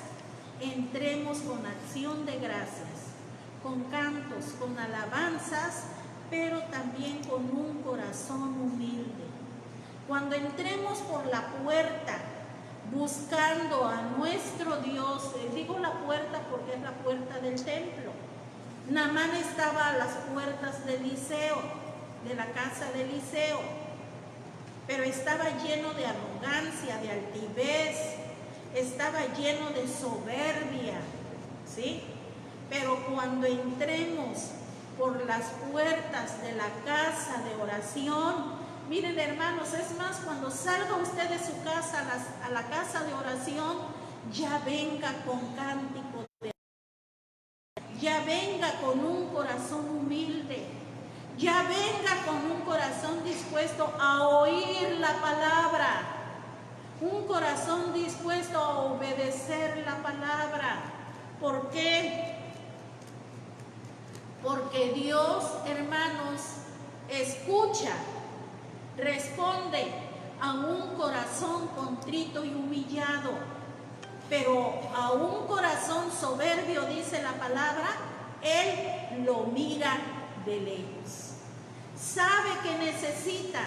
Speaker 1: entremos con acción de gracias, con cantos, con alabanzas, pero también con un corazón humilde. Cuando entremos por la puerta, buscando a nuestro Dios, digo la puerta porque es la puerta del templo. Naamán estaba a las puertas de Eliseo, de la casa de Eliseo, pero estaba lleno de arrogancia, de altivez, estaba lleno de soberbia, ¿sí? Pero cuando entremos por las puertas de la casa de oración, miren, hermanos, es más, cuando salga usted de su casa a la casa de oración, ya venga con cántico de alabanza, ya venga con un corazón humilde, ya venga con un corazón dispuesto a oír la palabra, un corazón dispuesto a obedecer la palabra. ¿Por qué? Porque Dios, hermanos, escucha, responde a un corazón contrito y humillado, pero a un corazón soberbio, dice la palabra, Él lo mira de lejos. Sabe que necesita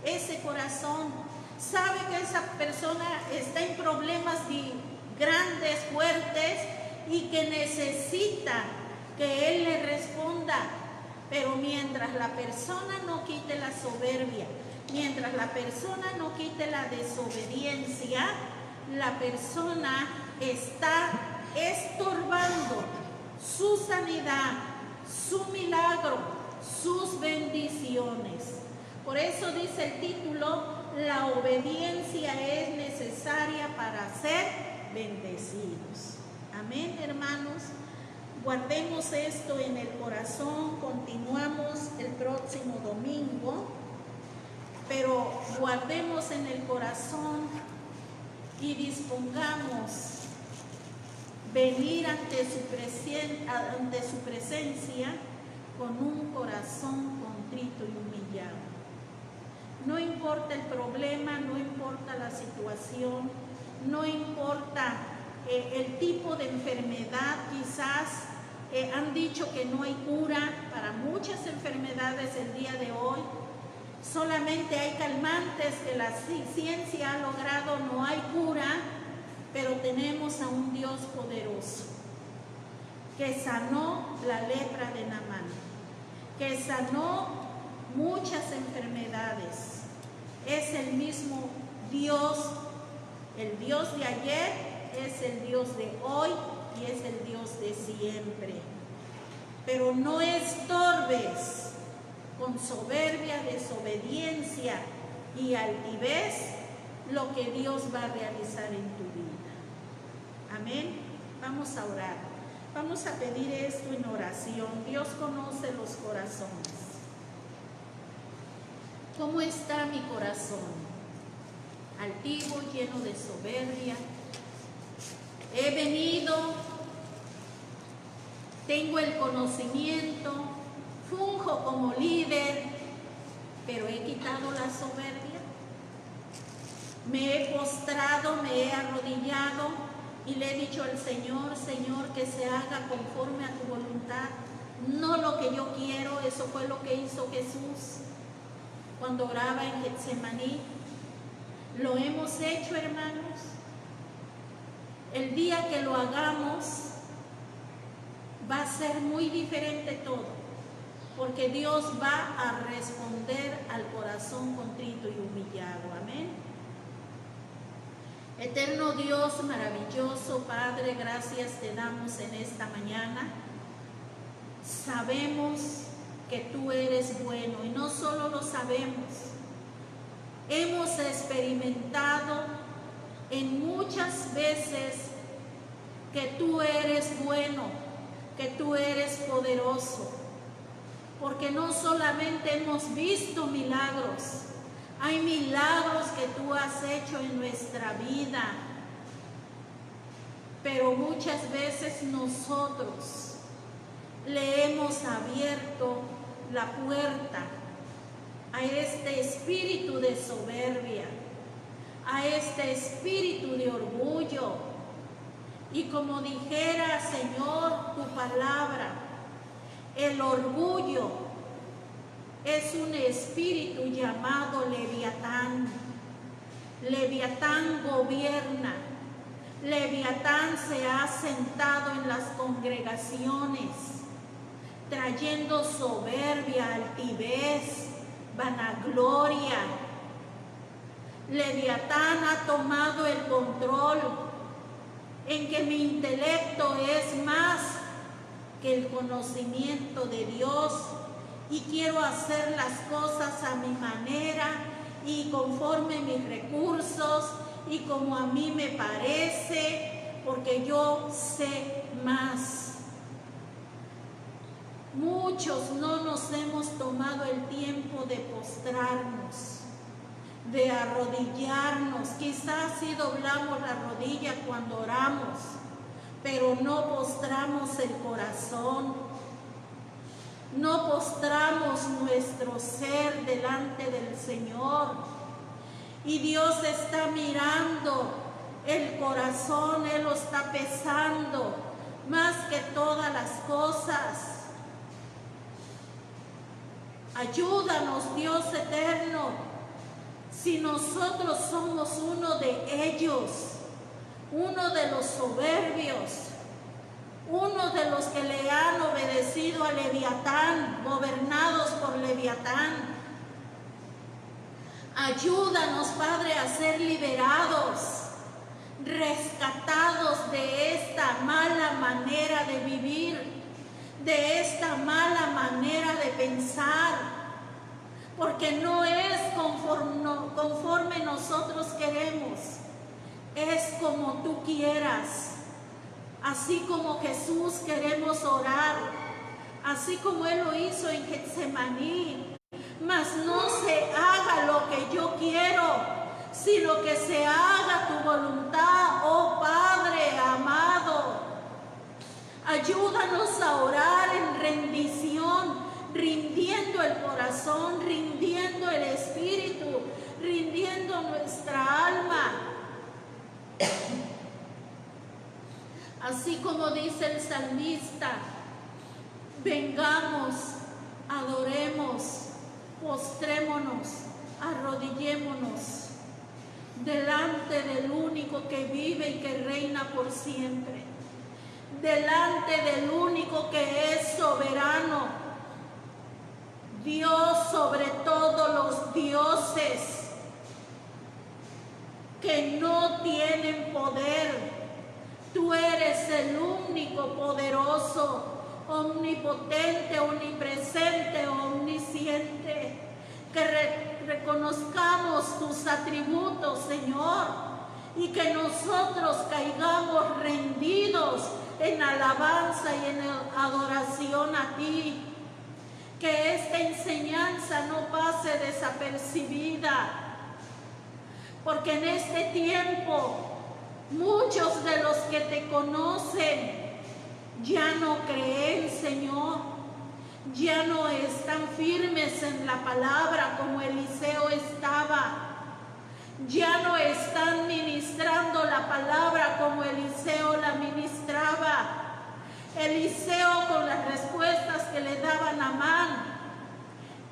Speaker 1: ese corazón, sabe que esa persona está en problemas grandes, fuertes, y que necesita que Él le responda. Pero mientras la persona no quite la soberbia, mientras la persona no quite la desobediencia, la persona está estorbando su sanidad, su milagro, sus bendiciones. Por eso dice el título: la obediencia es necesaria para ser bendecidos. Amén, hermanos. Guardemos esto en el corazón. Continuamos el próximo domingo, pero guardemos en el corazón y dispongamos venir ante su presencia con un corazón contrito y humillado. No importa el problema, no importa la situación, no importa el tipo de enfermedad. Quizás han dicho que no hay cura para muchas enfermedades el día de hoy. Solamente hay calmantes que la ciencia ha logrado, no hay cura, pero tenemos a un Dios poderoso que sanó la lepra de Naamán, que sanó muchas enfermedades. Es el mismo Dios, el Dios de ayer, es el Dios de hoy y es el Dios de siempre. Pero no estorbes con soberbia, desobediencia y altivez lo que Dios va a realizar en tu vida. Amén. Vamos a orar. Vamos a pedir esto en oración. Dios conoce los corazones. ¿Cómo está mi corazón? Altivo, lleno de soberbia. He venido, tengo el conocimiento, funjo como líder, pero he quitado la soberbia. Me he postrado, me he arrodillado y le he dicho al Señor, Señor, que se haga conforme a tu voluntad, no lo que yo quiero. Eso fue lo que hizo Jesús cuando oraba en Getsemaní. Lo hemos hecho, hermanos. El día que lo hagamos va a ser muy diferente todo, porque Dios va a responder al corazón contrito y humillado. Amén. Eterno Dios, maravilloso Padre, gracias te damos en esta mañana. Sabemos que tú eres bueno, y no solo lo sabemos, hemos experimentado en muchas veces que tú eres bueno, que tú eres poderoso, porque no solamente hemos visto milagros, hay milagros que tú has hecho en nuestra vida, pero muchas veces nosotros le hemos abierto la puerta a este espíritu de soberbia, a este espíritu de orgullo. Y como dijera, Señor, tu palabra, el orgullo es un espíritu llamado Leviatán. Leviatán gobierna. Leviatán se ha sentado en las congregaciones, trayendo soberbia, altivez, vanagloria. Leviatán ha tomado el control en que mi intelecto es más que el conocimiento de Dios y quiero hacer las cosas a mi manera y conforme mis recursos y como a mí me parece, porque yo sé más. Muchos no nos hemos tomado el tiempo de postrarnos, de arrodillarnos. Quizás sí doblamos la rodilla cuando oramos, pero no postramos el corazón, no postramos nuestro ser delante del Señor. Y Dios está mirando el corazón, Él lo está pesando más que todas las cosas. Ayúdanos, Dios eterno, si nosotros somos uno de ellos, uno de los soberbios, uno de los que le han obedecido a Leviatán, gobernados por Leviatán. Ayúdanos, Padre, a ser liberados, rescatados de esta mala manera de vivir, de esta mala manera de pensar, porque no es conforme nosotros queremos, es como tú quieras. Así como Jesús queremos orar, así como Él lo hizo en Getsemaní, mas no se haga lo que yo quiero, sino que se haga tu voluntad, oh Padre amado. Ayúdanos a orar en rendición, rindiendo el corazón, rindiendo el espíritu, rindiendo nuestra alma. Así como dice el salmista, vengamos, adoremos, postrémonos, arrodillémonos delante del único que vive y que reina por siempre, delante del único que es soberano, Dios sobre todos los dioses, que no tienen poder. Tú eres el único poderoso, omnipotente, omnipresente, omnisciente. Que reconozcamos tus atributos, Señor, y que nosotros caigamos rendidos en alabanza y en adoración a ti. que esta enseñanza no pase desapercibida, porque en este tiempo muchos de los que te conocen ya no creen, Señor, ya no están firmes en la palabra como Eliseo estaba, ya no están ministrando la palabra como Eliseo la ministraba. Eliseo, con las respuestas que le daba Naamán,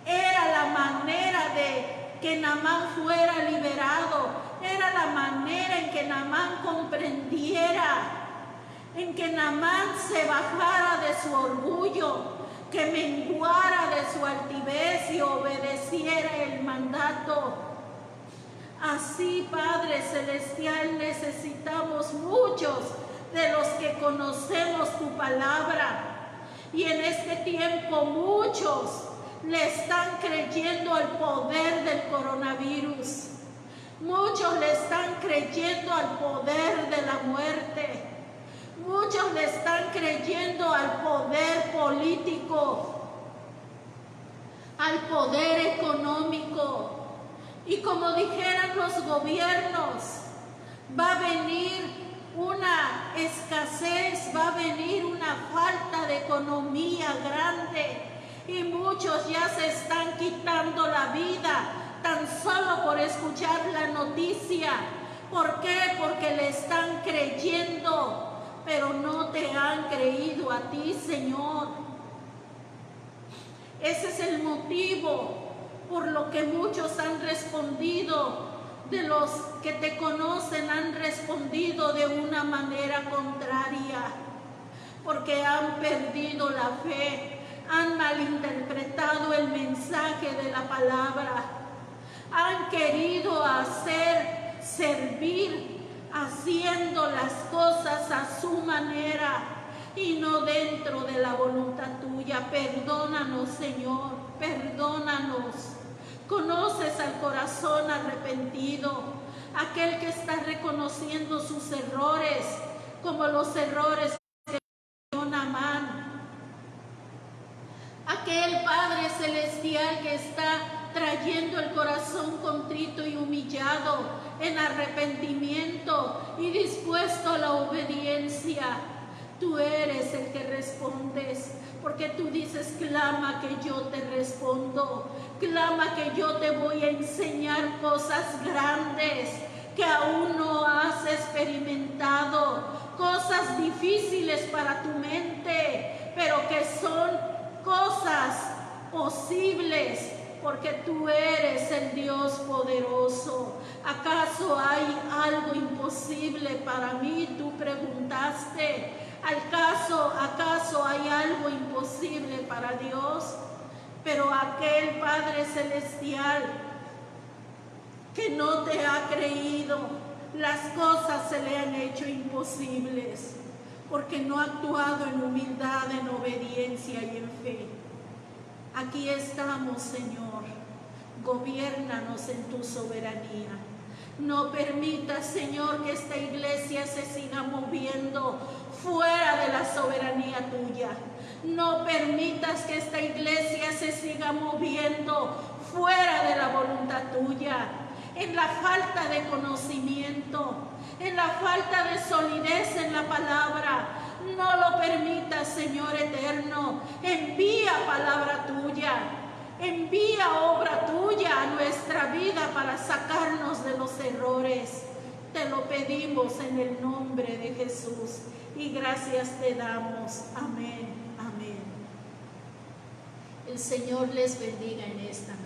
Speaker 1: era la manera de que Naamán fuera liberado, era la manera en que Naamán comprendiera, en que Naamán se bajara de su orgullo, que menguara de su altivez y obedeciera el mandato. Así, Padre Celestial, necesitamos muchos de los que conocemos tu palabra, y en este tiempo muchos le están creyendo al poder del coronavirus, muchos le están creyendo al poder de la muerte, muchos le están creyendo al poder político, al poder económico, y como dijeran los gobiernos, va a venir una escasez, va a venir una falta de economía grande, y muchos ya se están quitando la vida tan solo por escuchar la noticia. ¿Por qué? Porque le están creyendo, pero no te han creído a ti, Señor. Ese es el motivo por lo que muchos han respondido, de los que te conocen han respondido de una manera contraria, porque han perdido la fe, han malinterpretado el mensaje de la palabra, han querido servir haciendo las cosas a su manera y no dentro de la voluntad tuya. Perdónanos, Señor, perdónanos. Conoces al corazón arrepentido, aquel que está reconociendo sus errores, como los errores que cometió Naamán. Aquel Padre Celestial que está trayendo el corazón contrito y humillado en arrepentimiento y dispuesto a la obediencia. Tú eres el que respondes, porque tú dices: clama que yo te respondo, clama que yo te voy a enseñar cosas grandes que aún no has experimentado, cosas difíciles para tu mente, pero que son cosas posibles, porque tú eres el Dios poderoso. ¿Acaso hay algo imposible para mí? Tú preguntaste. ¿Acaso hay algo imposible para Dios? Pero aquel Padre Celestial que no te ha creído, las cosas se le han hecho imposibles, porque no ha actuado en humildad, en obediencia y en fe. Aquí estamos, Señor. Gobiérnanos en tu soberanía. No permitas, Señor, que esta iglesia se siga moviendo fuera de la soberanía tuya. No permitas que esta iglesia se siga moviendo fuera de la voluntad tuya, en la falta de conocimiento, en la falta de solidez en la palabra. No lo permitas, Señor eterno. Envía palabra tuya, envía obra tuya a nuestra vida para sacarnos de los errores. Te lo pedimos en el nombre de Jesús y gracias te damos. Amén, amén. El Señor les bendiga en esta noche.